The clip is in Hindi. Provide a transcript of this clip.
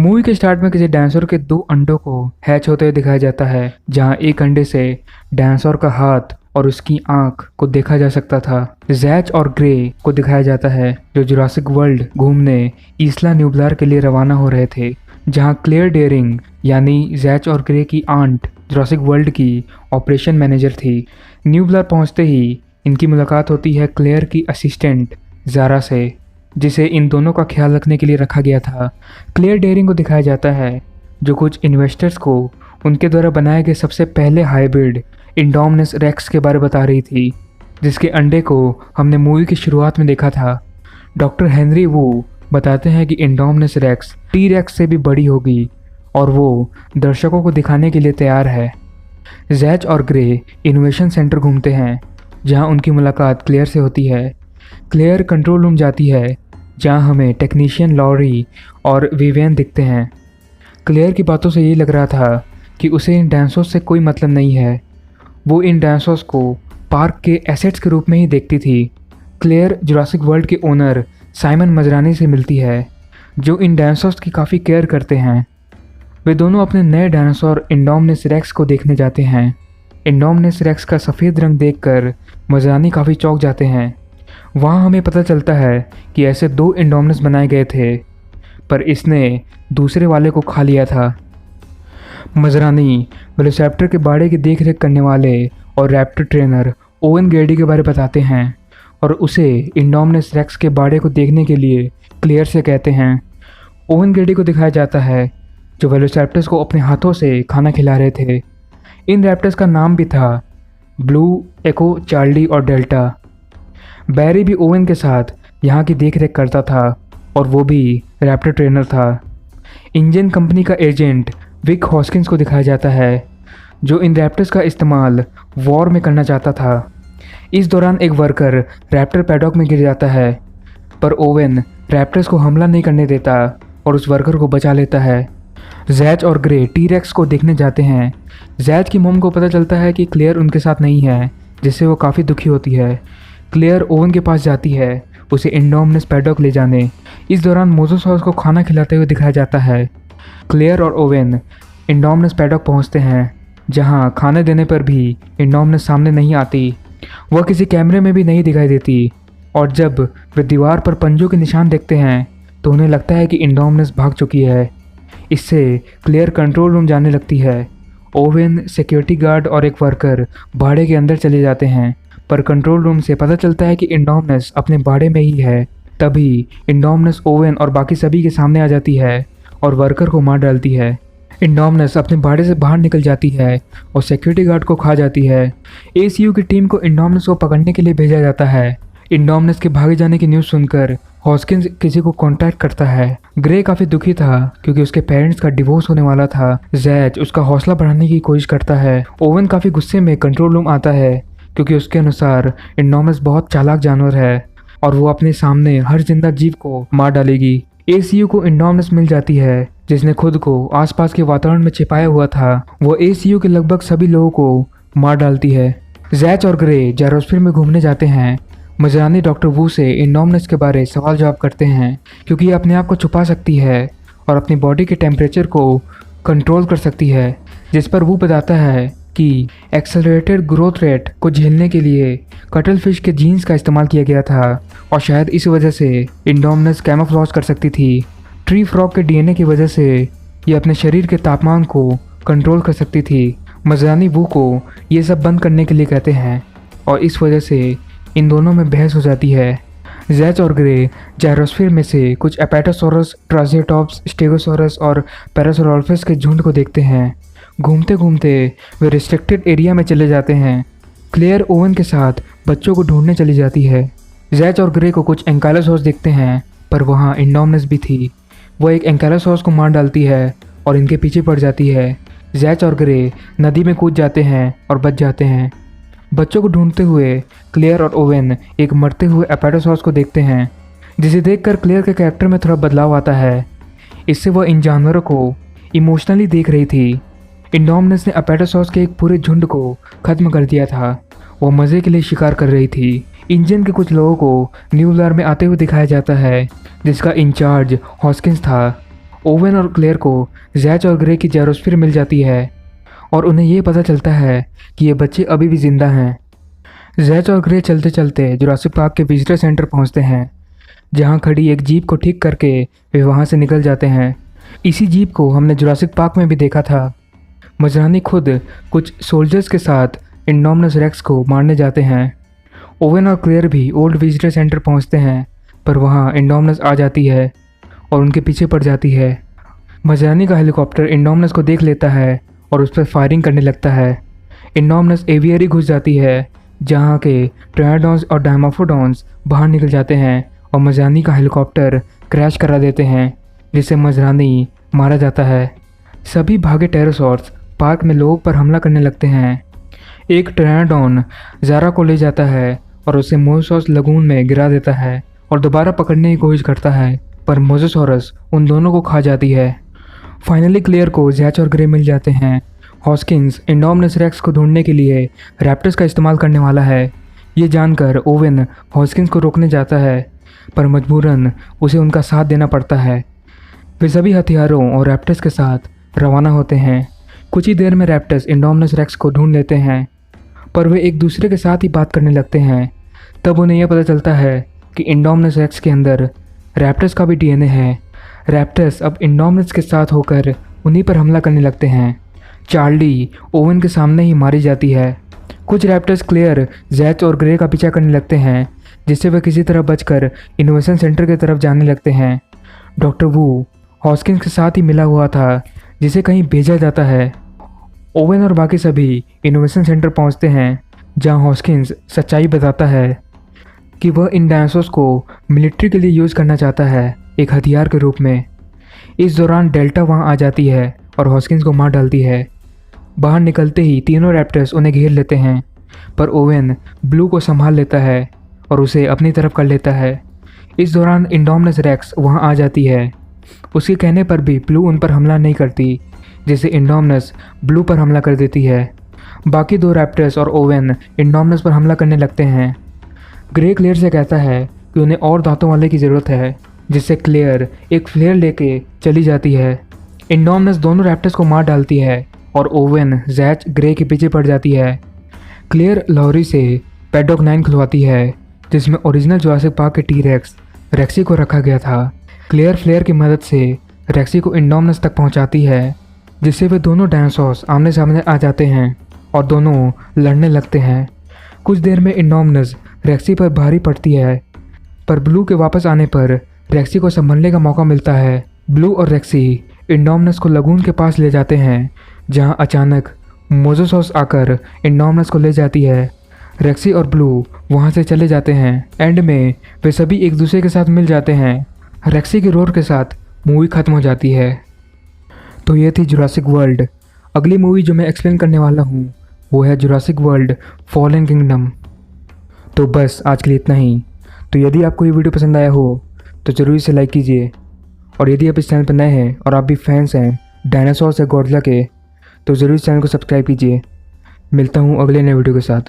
मूवी के स्टार्ट में किसी डायनासोर के दो अंडों को हैच होते हुए दिखाया जाता है, जहां एक अंडे से डायनासोर का हाथ और उसकी आंख को देखा जा सकता था। जैच और ग्रे को दिखाया जाता है जो जुरासिक वर्ल्ड घूमने ईस्ला न्यूब्लार के लिए रवाना हो रहे थे, जहां क्लेयर डेयरिंग यानी जैच और ग्रे की आंट जुरासिक वर्ल्ड की ऑपरेशन मैनेजर थी। न्यूब्लार पहुंचते ही इनकी मुलाकात होती है क्लेयर की असिस्टेंट जारा से, जिसे इन दोनों का ख्याल रखने के लिए रखा गया था। क्लेयर डेयरिंग को दिखाया जाता है जो कुछ इन्वेस्टर्स को उनके द्वारा बनाए गए सबसे पहले हाइब्रिड इंडोमिनस रेक्स के बारे में बता रही थी, जिसके अंडे को हमने मूवी की शुरुआत में देखा था। डॉक्टर हेनरी वू बताते हैं कि इंडोमिनस रेक्स टी रेक्स से भी बड़ी होगी और वो दर्शकों को दिखाने के लिए तैयार है। जैच और ग्रे इनोवेशन सेंटर घूमते हैं, जहां उनकी मुलाकात क्लेयर से होती है। क्लेयर कंट्रोल रूम जाती है, जहां हमें टेक्नीशियन लॉरी और विवियन दिखते हैं। क्लेयर की बातों से ये लग रहा था कि उसे इन डायनासोर्स से कोई मतलब नहीं है। वो इन डायनासोर्स को पार्क के एसेट्स के रूप में ही देखती थी। क्लेयर जुरासिक वर्ल्ड के ओनर साइमन मजरानी से मिलती है, जो इन डायनासोर्स की काफ़ी केयर करते हैं। वे दोनों अपने नए डायनासोर इंडोमिनस रेक्स को देखने जाते हैं। इंडोमिनस रेक्स का सफ़ेद रंग देखकर मजरानी काफ़ी चौंक जाते हैं। वहाँ हमें पता चलता है कि ऐसे दो इंडोमिनस बनाए गए थे, पर इसने दूसरे वाले को खा लिया था। मजरानी वेलोसिरैप्टर के बाड़े की देखरेख करने वाले और रैप्टर ट्रेनर ओवन ग्रेडी के बारे में बताते हैं और उसे इंडोमिनस रेक्स के बाड़े को देखने के लिए क्लियर से कहते हैं। ओवन ग्रेडी को दिखाया जाता है जो वेलोसिरैप्टर्स को अपने हाथों से खाना खिला रहे थे। इन रैप्टर्स का नाम भी था ब्लू, एको, चार्ली और डेल्टा। बैरी भी ओवन के साथ यहाँ की देखरेख करता था और वो भी रैप्टर ट्रेनर था। इंजन कंपनी का एजेंट विक हॉस्किंस को दिखाया जाता है, जो इन रैप्टर्स का इस्तेमाल वॉर में करना चाहता था। इस दौरान एक वर्कर रैप्टर पैडॉक में गिर जाता है, पर ओवन रैप्टर्स को हमला नहीं करने देता और उस वर्कर को बचा लेता है। जैच और ग्रे टी रेक्स को देखने जाते हैं। जैच की मोम को पता चलता है कि क्लेयर उनके साथ नहीं है, जिससे वो काफ़ी दुखी होती है। क्लेयर ओवन के पास जाती है उसे इंडोमिनस पैडॉक ले जाने। इस दौरान मोजोसॉरस को खाना खिलाते हुए दिखाया जाता है। क्लेयर और ओवन इंडोमिनस पैडॉक पहुंचते हैं, जहां खाने देने पर भी इंडोमिनस सामने नहीं आती। वह किसी कैमरे में भी नहीं दिखाई देती और जब वे दीवार पर पंजों के निशान देखते हैं तो उन्हें लगता है कि इंडोमिनस भाग चुकी है। इससे क्लेयर कंट्रोल रूम जाने लगती है। ओवन, सिक्योरिटी गार्ड और एक वर्कर बाड़े के अंदर चले जाते हैं, पर कंट्रोल रूम से पता चलता है कि इंडोमिनस अपने बाड़े में ही है। तभी इंडोमिनस ओवन और बाकी सभी के सामने आ जाती है और वर्कर को मार डालती है। इंडोमिनस अपने बाड़े से बाहर निकल जाती है और सिक्योरिटी गार्ड को खा जाती है। एसीयू की टीम को इंडोमिनस को पकड़ने के लिए भेजा जाता है। इंडोमिनस के भागे जाने की न्यूज़ सुनकर हॉस्किंस किसी को कांटेक्ट करता है। ग्रे काफ़ी दुखी था क्योंकि उसके पेरेंट्स का डिवोर्स होने वाला था। जैच उसका हौसला बढ़ाने की कोशिश करता है। ओवन काफ़ी गुस्से में कंट्रोल रूम आता है क्योंकि उसके अनुसार इंडोमिनस बहुत चालाक जानवर है और वो अपने सामने हर जिंदा जीव को मार डालेगी। एसीयू को इंडोमिनस मिल जाती है, जिसने खुद को आसपास के वातावरण में छिपाया हुआ था। वो एसीयू के लगभग सभी लोगों को मार डालती है। जैच और ग्रे जायरोस्फीयर में घूमने जाते हैं। मजरानी डॉक्टर वू से इंडोमिनस के बारे सवाल जवाब करते हैं, क्योंकि ये अपने आप को छुपा सकती है और अपनी बॉडी के टेम्परेचर को कंट्रोल कर सकती है, जिस पर वो बताता है कि एक्सेलरेटेड ग्रोथ रेट को झेलने के लिए कटल फिश के जीन्स का इस्तेमाल किया गया था और शायद इस वजह से इंडोमिनस कैमोफ्लेज कर सकती थी। ट्री फ्रॉग के डीएनए की वजह से ये अपने शरीर के तापमान को कंट्रोल कर सकती थी। मजरानी वू को ये सब बंद करने के लिए कहते हैं और इस वजह से इन दोनों में बहस हो जाती है। जैच और ग्रे जायरोस्फीयर में से कुछ एपेटोसोरस, ट्राइसेटॉप्स, स्टेगोसोरस और पैरासोरॉल्फस के झुंड को देखते हैं। घूमते घूमते वे रिस्ट्रिक्टेड एरिया में चले जाते हैं। क्लेयर ओवन के साथ बच्चों को ढूंढने चली जाती है। जैच और ग्रे को कुछ एंकाइलोसॉर्स दिखते हैं, पर वहाँ इंडोमिनस भी थी। वह एक एंकाइलोसॉर्स को मार डालती है और इनके पीछे पड़ जाती है। जैच और ग्रे नदी में कूद जाते हैं और बच जाते हैं। बच्चों को ढूंढते हुए क्लेयर और ओवन एक मरते हुए एपेटोसॉर्स को देखते हैं, जिसे देखकर क्लेयर के कैरेक्टर में थोड़ा बदलाव आता है। इससे वह इन जानवरों को इमोशनली देख रही थी। इंडोमिनस ने एपेटोसॉर्स के एक पूरे झुंड को खत्म कर दिया था। वो मज़े के लिए शिकार कर रही थी। इंजन के कुछ लोगों को न्यूब्लार में आते हुए दिखाया जाता है, जिसका इंचार्ज हॉस्किंस था। ओवेन और क्लेयर को जैच और ग्रे की जायरोस्फीयर मिल जाती है और उन्हें ये पता चलता है कि ये बच्चे अभी भी जिंदा हैं। जैच और ग्रे चलते चलते जुरासिक पार्क के विजिटर सेंटर पहुंचते हैं, जहां खड़ी एक जीप को ठीक करके वे वहां से निकल जाते हैं। इसी जीप को हमने जुरासिक पार्क में भी देखा था। मजरानी खुद कुछ सोल्जर्स के साथ इंडोमिनस रेक्स को मारने जाते हैं। ओवेन और क्लेयर भी ओल्ड विजिटर सेंटर पहुंचते हैं, पर वहां इंडोमिनस आ जाती है और उनके पीछे पड़ जाती है। मजरानी का हेलीकॉप्टर इंडोमिनस को देख लेता है और उस पर फायरिंग करने लगता है। इंडोमिनस एवियरी घुस जाती है, जहां के ट्रायोडॉन्स और डायमोफोडॉन्स बाहर निकल जाते हैं और मजरानी का हेलीकॉप्टर क्रैश करा देते हैं, जिससे मजरानी मारा जाता है। सभी भागे टेरोसॉर्स पार्क में लोगों पर हमला करने लगते हैं। एक ट्रायोडॉन ज़ारा को ले जाता है और उसे मोसोस लगून में गिरा देता है और दोबारा पकड़ने की कोशिश करता है, पर मोसोसॉरस उन दोनों को खा जाती है। फाइनली क्लेयर को जैच और ग्रे मिल जाते हैं। हॉस्किंस इंडोमिनस रेक्स को ढूंढने के लिए रैप्टर्स का इस्तेमाल करने वाला है। ये जानकर ओवेन हॉस्किंस को रोकने जाता है, पर मजबूरन उसे उनका साथ देना पड़ता है। वे सभी हथियारों और रैप्टर्स के साथ रवाना होते हैं। कुछ ही देर में रैप्टर्स इंडोमिनस रेक्स को ढूंढ लेते हैं, पर वे एक दूसरे के साथ ही बात करने लगते हैं। तब उन्हें यह पता चलता है कि इंडोमिनस रेक्स के अंदर रैप्टर्स का भी डीएनए है। रैप्टर्स अब इंडोमिनस के साथ होकर उन्हीं पर हमला करने लगते हैं। चार्ली ओवन के सामने ही मारी जाती है। कुछ रैप्टर्स क्लेयर, जैच और ग्रे का पीछा करने लगते हैं, जिससे वे किसी तरह बचकर इनोवेशन सेंटर की तरफ जाने लगते हैं। डॉक्टर वू हॉस्किंस के साथ ही मिला हुआ था, जिसे कहीं भेजा जाता है। ओवेन और बाकी सभी इनोवेशन सेंटर पहुंचते हैं, जहां हॉस्किंस सच्चाई बताता है कि वह इन डायनासोर्स को मिलिट्री के लिए यूज़ करना चाहता है, एक हथियार के रूप में। इस दौरान डेल्टा वहां आ जाती है और हॉस्किंस को मार डालती है। बाहर निकलते ही तीनों रैप्टर्स उन्हें घेर लेते हैं, पर ओवेन ब्लू को संभाल लेता है और उसे अपनी तरफ कर लेता है। इस दौरान इंडोमिनस रेक्स वहां आ जाती है। उसके कहने पर भी ब्लू उन पर हमला नहीं करती, जिससे इंडोमिनस ब्लू पर हमला कर देती है। बाकी दो रैप्टर्स और ओवेन इंडोमिनस पर हमला करने लगते हैं। ग्रे क्लेयर से कहता है कि उन्हें और दांतों वाले की ज़रूरत है, जिससे क्लेयर एक फ्लेयर लेके चली जाती है। इंडोमिनस दोनों रैप्टर्स को मार डालती है और ओवेन जैच ग्रे के पीछे पड़ जाती है। क्लेयर लॉरी से पैडॉक 9 खुलवाती है, जिसमें ओरिजिनल जुरासिक पार्क के टी-रेक्स रेक्सी को रखा गया था। क्लेयर फ्लेयर की मदद से रेक्सी को इंडोमिनस तक पहुंचाती है, जिससे वे दोनों डायनासोर्स आमने सामने आ जाते हैं और दोनों लड़ने लगते हैं। कुछ देर में इंडोमिनस रेक्सी पर भारी पड़ती है, पर ब्लू के वापस आने पर रेक्सी को संभलने का मौका मिलता है। ब्लू और रेक्सी इंडोमिनस को लगून के पास ले जाते हैं, जहां अचानक मोजोसॉस आकर इंडोमिनस को ले जाती है। रेक्सी और ब्लू वहां से चले जाते हैं। एंड में वे सभी एक दूसरे के साथ मिल जाते हैं। रेक्सी के रोर के साथ मूवी ख़त्म हो जाती है। तो ये थी जुरासिक वर्ल्ड। अगली मूवी जो मैं एक्सप्लेन करने वाला हूँ वो है जुरासिक वर्ल्ड फॉलन किंगडम। तो बस आज के लिए इतना ही। तो यदि आपको ये वीडियो पसंद आया हो तो ज़रूर इसे लाइक कीजिए, और यदि आप इस चैनल पर नए हैं और आप भी फैंस हैं डायनासोर या गॉडजिला के, तो ज़रूर इस चैनल को सब्सक्राइब कीजिए। मिलता हूँ अगले नए वीडियो के साथ।